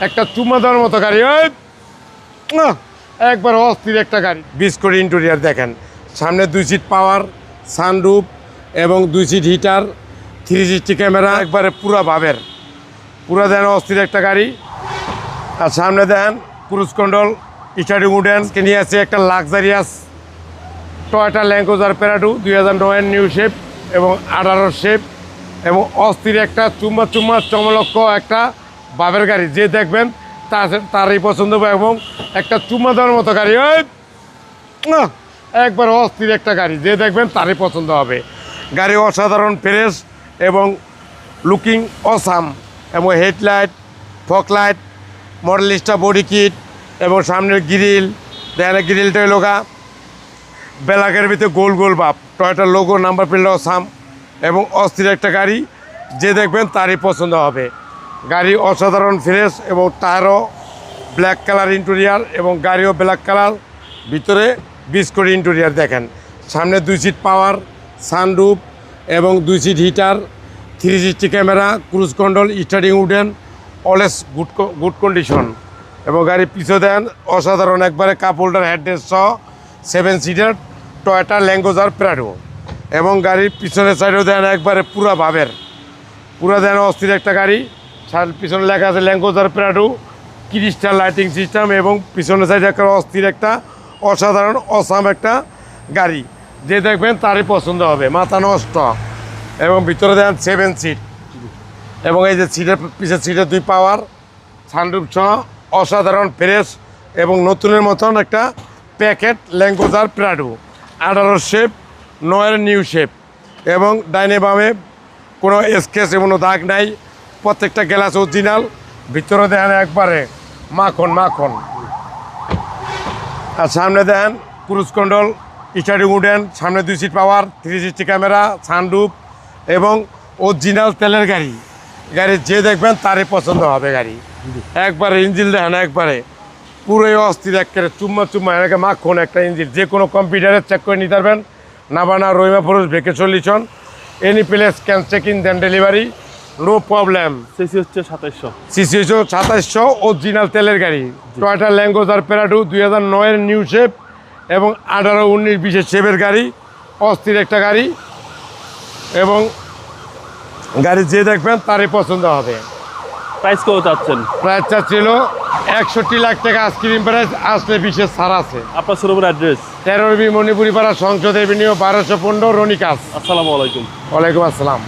একটা চুমা দেওয়ার মতো গাড়ি, ওই একবার অস্থির একটা গাড়ি। বিস্কুট ইন্টেরিয়র দেখেন, সামনে 2 সিট পাওয়ার, সানরুফ এবং 2 সিট হিটার, 360 ক্যামেরা, একবারে পুরা ভাবের পুরা দেন অস্থির একটা গাড়ি। আর সামনে দেন ক্রুজ কন্ট্রোল, স্টার্টিং উডেন নিয়ে আছে একটা luxurious Toyota Land Cruiser Prado 2009 new shape এবং 18 শেপ এবং অস্থির একটা চুম্মা চমলক্ষ একটা বাবের গাড়ি। যে দেখবেন তারই পছন্দ হবে এবং একটা চুম্মা দেওয়ার মতো গাড়ি, ওই একবার অস্থির একটা গাড়ি। যে দেখবেন তারই পছন্দ হবে। গাড়ি অসাধারণ ফ্রেশ এবং লুকিং অসাম এবং headlight, fog light, Modellista body kit এবং সামনের গ্রিল দেখেন, গ্রিলটা লোগা ব্ল্যাকের ভিতরে গোল গোল ভাব, টয়োটার লোগো, নাম্বার প্লেট অসাম এবং অস্থির একটা গাড়ি। যে দেখবেন তারই পছন্দ হবে। গাড়ি অসাধারণ ফ্রেশ এবং টায়ারও ব্ল্যাক কালার ইন্টেরিয়ার এবং গাড়িও ব্ল্যাক কালার, ভিতরে বিস্কুট ইন্টেরিয়ার দেখেন। সামনে 2 সিট পাওয়ার, সানরুফ এবং 2 seat heater, 360 camera, cruise control, starting wooden, always good condition এবং গাড়ির পিছনে দেন অসাধারণ একবারে কাপ হোল্ডার, হেডরেস্ট সহ 7 seater Toyota Land Cruiser Prado এবং গাড়ির পিছনের সাইডেও দেন একবারে পুরা ভাবের পুরা দেন অস্থির একটা গাড়ি। পিছনে লেখা আছে land Cruiser Prado, crystal lighting system এবং পিছনের সাইডে একটা অস্থির একটা অসাধারণ অসাম একটা গাড়ি। যে দেখবেন তারই পছন্দ হবে, মাথা নষ্ট। এবং ভিতরে দেন 7 সিট এবং এই যে সিটের পিছের সিটে 2 পাওয়ার, সানরুফ সহ অসাধারণ ফ্রেশ এবং নতুনের মতন একটা packet land Cruiser Prado 18 shape 9 new shape এবং ডাইনে বামে কোনো স্কেচ এবং দাগ নাই, প্রত্যেকটা গ্লাস অরিজিনাল। ভিতরে দেন একবারে মাখন মাখন। আর সামনে দেন ক্রুজ কন্ট্রোল, স্টার্টিং উডেন, সামনে 2 সিট পাওয়ার, 360 ক্যামেরা, সানরুফ এবং অরিজিনাল তেলের গাড়ি। গাড়ি যে দেখবেন তারই পছন্দ হবে। গাড়ি একবারে ইঞ্জিন দেখেন, একবারে পুরোই অস্থির, একেবারে চুম্মা এনাকে মাখন একটা ইঞ্জিন। যে কোনো কম্পিউটারে চেক করে নিতে পারবেন। নাবানা রহিমা ফরোজ ভেকে solution, any place can check in then delivery, no problem. CC হচ্ছে 2700, সিসি হচ্ছে 2700, অরিজিনাল তেলের গাড়ি, Toyota Land Cruiser Prado 2009 new shape এবং 18, 19, 20 শেপের গাড়ি। অস্থির একটা গাড়ি এবং গাড়ি যে দেখবেন তারই পছন্দ হবে। প্রাইস কত চাচ্ছেন? প্রাইসটা ছিল 61 লাখ টাকা আইসক্রিম প্রাইস, আসলে বিশেষ ছাড় আছে। আপনার শোরুমের অ্যাড্রেস? 13 মণিপুরি পাড়া, সংসদ এভিনিউ, 1215, রনিকাস। আসসালামু আলাইকুম। ওয়ালাইকুম আসসালাম।